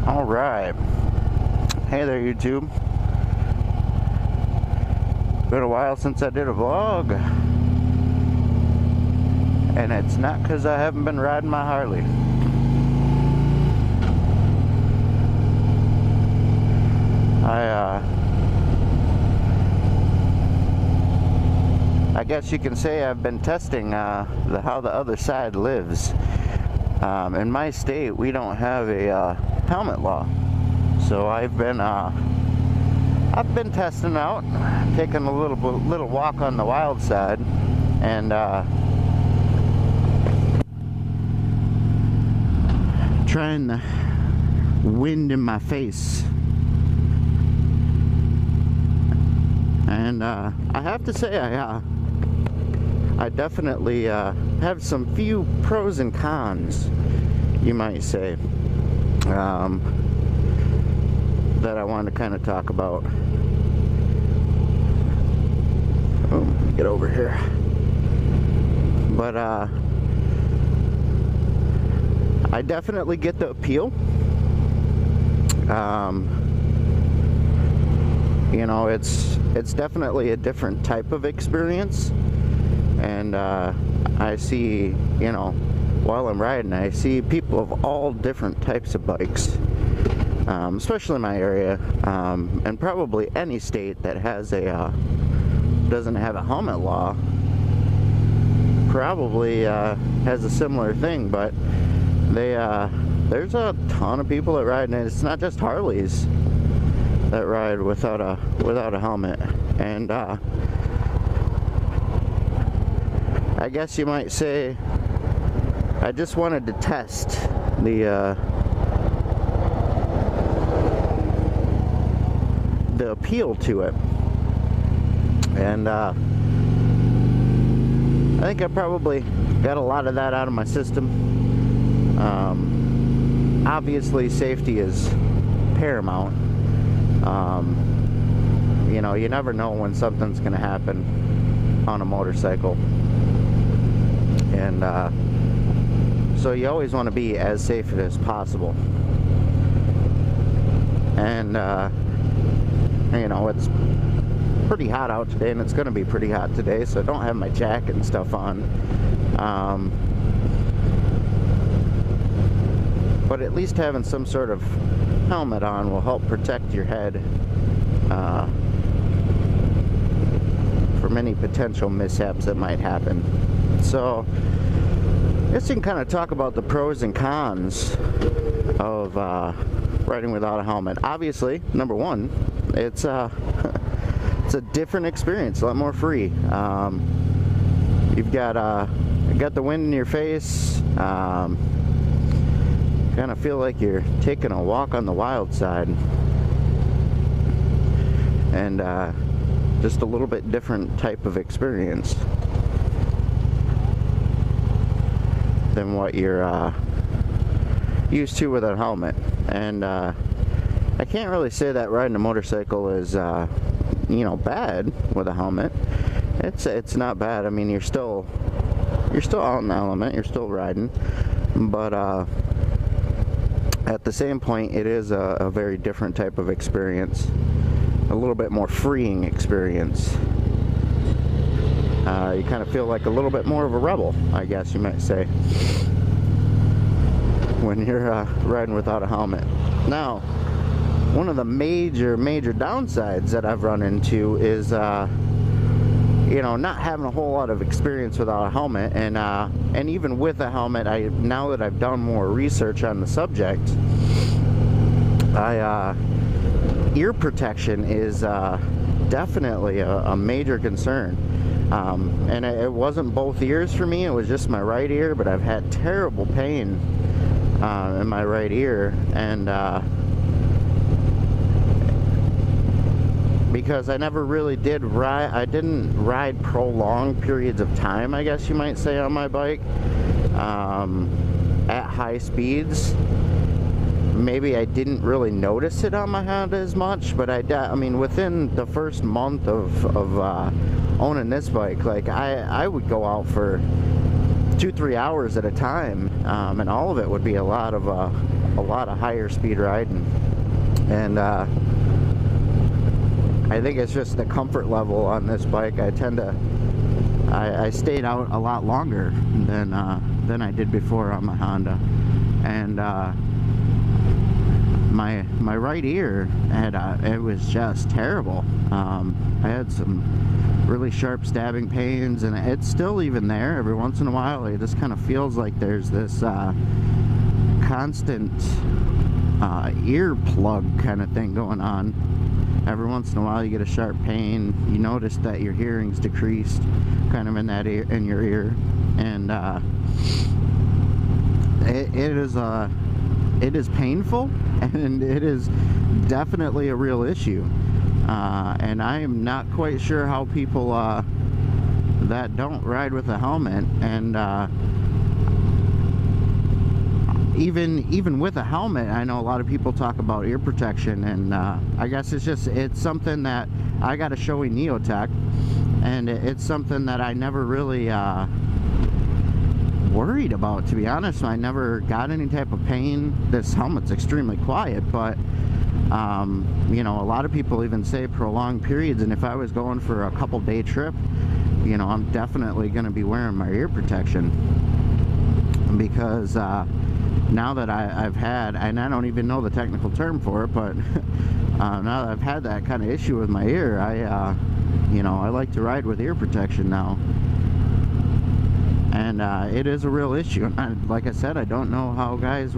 All right. Hey there, YouTube. Been a while since I did a vlog. And it's not because I haven't been riding my Harley. I guess you can say I've been testing how the other side lives. In my state, we don't have a helmet law, so I've been testing out, taking a little walk on the wild side, and trying the wind in my face. And I have to say, I definitely have some few pros and cons, you might say, that I wanted to kind of talk about. Oh, let me get over here. But I definitely get the appeal. You know, it's definitely a different type of experience, and I see, you know, while I'm riding, I see people of all different types of bikes, especially in my area, and probably any state that has doesn't have a helmet law probably has a similar thing. But there's a ton of people that ride, and it's not just Harleys that ride without a helmet. And I guess you might say I just wanted to test the appeal to it, and I think I probably got a lot of that out of my system. Obviously, safety is paramount. You know, you never know when something's going to happen on a motorcycle, and so you always want to be as safe as possible. And you know, it's pretty hot out today, and it's going to be pretty hot today, so I don't have my jacket and stuff on. But at least having some sort of helmet on will help protect your head from any potential mishaps that might happen. So I guess you can kind of talk about the pros and cons of riding without a helmet. Obviously, number one, it's it's a different experience, a lot more free. You've got the wind in your face. Kind of feel like you're taking a walk on the wild side, and just a little bit different type of experience than what you're used to with a helmet. And I can't really say that riding a motorcycle is you know, bad with a helmet. It's not bad. I mean, you're still out in the element, you're still riding, but at the same point, it is a very different type of experience, a little bit more freeing experience. You kind of feel like a little bit more of a rebel, I guess you might say, when you're riding without a helmet. Now, one of the major downsides that I've run into is you know, not having a whole lot of experience without a helmet, and even with a helmet, now that I've done more research on the subject, ear protection is definitely a major concern. And it wasn't both ears for me, it was just my right ear, but I've had terrible pain in my right ear, and because I never really did ride, I didn't ride prolonged periods of time, I guess you might say, on my bike at high speeds. Maybe I didn't really notice it on my Honda as much, but I mean, within the first month of owning this bike, like I would go out for 2-3 hours at a time, and all of it would be a lot of higher speed riding. And I think it's just the comfort level on this bike. I stayed out a lot longer than I did before on my Honda. And my right ear it was just terrible. I had some really sharp stabbing pains, and it's still even there every once in a while. It just kind of feels like there's this constant ear plug kind of thing going on. Every once in a while you get a sharp pain. You notice that your hearing's decreased kind of in that ear, in your ear. And it is painful, and it is definitely a real issue. And I am not quite sure how people that don't ride with a helmet, and even with a helmet, I know a lot of people talk about ear protection, and I guess it's something that I got a Shoei Neotech, and it's something that I never really worried about, to be honest. I never got any type of pain. This helmet's extremely quiet, but you know, a lot of people even say prolonged periods, and if I was going for a couple-day trip, you know, I'm definitely going to be wearing my ear protection, because now that I've had, and I don't even know the technical term for it, but now that I've had that kind of issue with my ear, you know, I like to ride with ear protection now. And it is a real issue. And like I said, I don't know how guys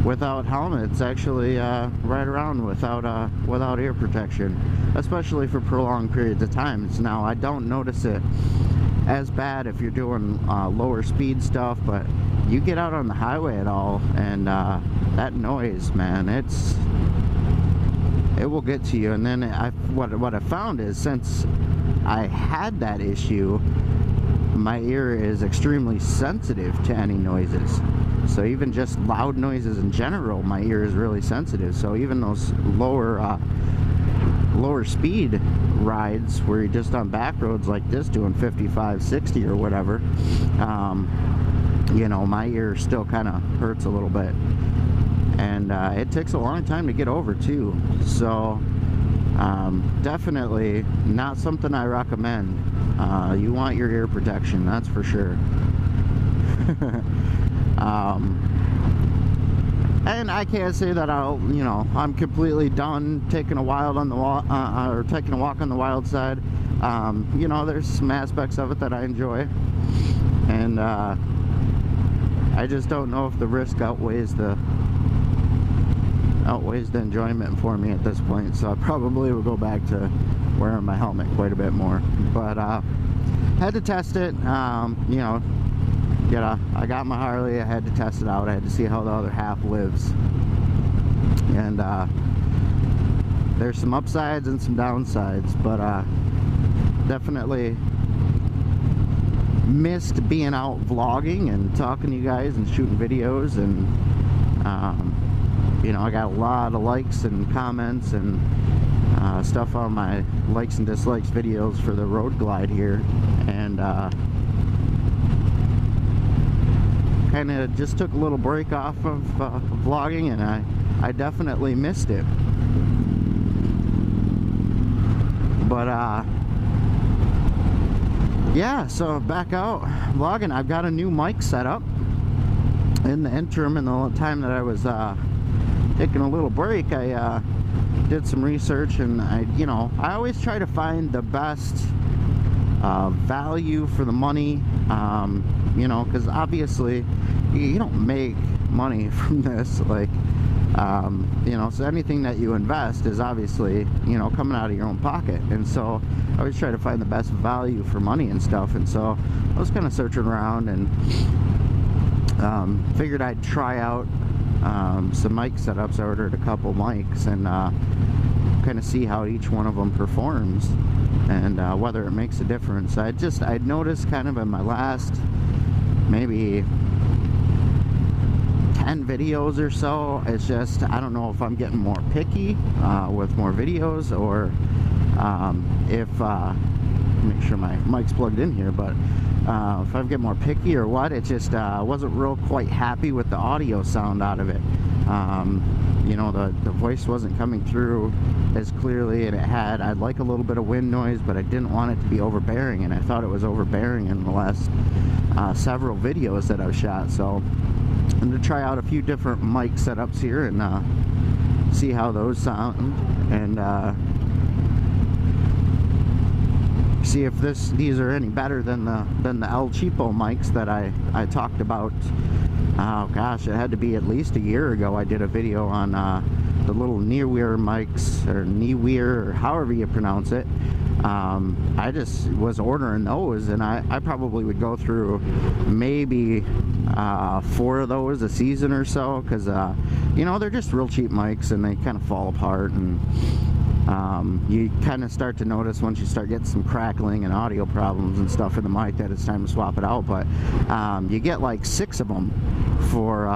without helmets actually ride around without ear protection, especially for prolonged periods of time. Now, I don't notice it as bad if you're doing lower speed stuff, but you get out on the highway at all, and that noise, man, it will get to you. And then what I found is, since I had that issue, my ear is extremely sensitive to any noises. So even just loud noises in general, my ear is really sensitive. So even those lower speed rides where you're just on back roads like this doing 55, 60 or whatever, you know, my ear still kind of hurts a little bit. And it takes a long time to get over too. So definitely not something I recommend. You want your ear protection, that's for sure. And I can't say that I'm completely done taking a wild on the or taking a walk on the wild side. You know, there's some aspects of it that I enjoy, and I just don't know if the risk outweighs the enjoyment for me at this point. So I probably will go back to wearing my helmet quite a bit more. But had to test it. You know, I got my Harley. I had to test it out. I had to see how the other half lives. And there's some upsides and some downsides, but definitely missed being out vlogging and talking to you guys and shooting videos. And you know, I got a lot of likes and comments and stuff on my likes and dislikes videos for the road glide here, and kind of just took a little break off of vlogging, and I definitely missed it. But yeah, so back out vlogging. I've got a new mic set up. In the interim, in the time that I was taking a little break, I did some research, and I always try to find the best value for the money, you know, because obviously you don't make money from this, like, you know, so anything that you invest is obviously, you know, coming out of your own pocket. And so I always try to find the best value for money and stuff. And so I was kind of searching around, and figured I'd try out some mic setups. I ordered a couple mics, and kind of see how each one of them performs, and whether it makes a difference. I'd noticed kind of in my last maybe 10 videos or so, it's just, I don't know if I'm getting more picky with more videos, or if make sure my mic's plugged in here, but if I get more picky or what, it just wasn't real quite happy with the audio sound out of it. You know, the voice wasn't coming through as clearly, and I'd like a little bit of wind noise, but I didn't want it to be overbearing, and I thought it was overbearing in the last several videos that I've shot. So I'm going to try out a few different mic setups here and see how those sound, and see if these are any better than the El Cheapo mics that I talked about. Oh gosh, it had to be at least a year ago. I did a video on the little Neeweer mics, or Neeweer, or however you pronounce it. I just was ordering those, and I probably would go through maybe 4 of those a season or so, because you know, they're just real cheap mics, and they kind of fall apart, and you kind of start to notice once you start getting some crackling and audio problems and stuff in the mic that it's time to swap it out. But you get like 6 of them for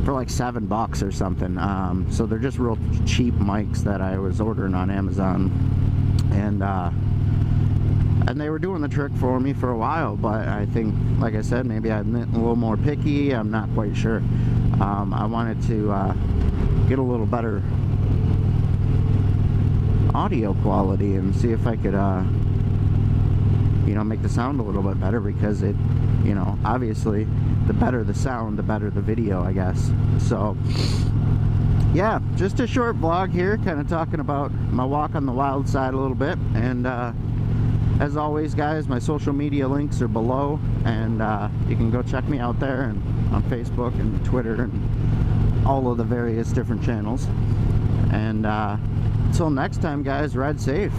like $7 or something. So they're just real cheap mics that I was ordering on Amazon, and they were doing the trick for me for a while. But I think, like I said, maybe I'm a little more picky. I'm not quite sure. I wanted to get a little better audio quality and see if I could you know, make the sound a little bit better, because it, you know, obviously the better the sound, the better the video, I guess. So yeah, just a short vlog here, kind of talking about my walk on the wild side a little bit. And as always, guys, my social media links are below, and you can go check me out there, and on Facebook and Twitter and all of the various different channels. And until next time, guys, ride safe.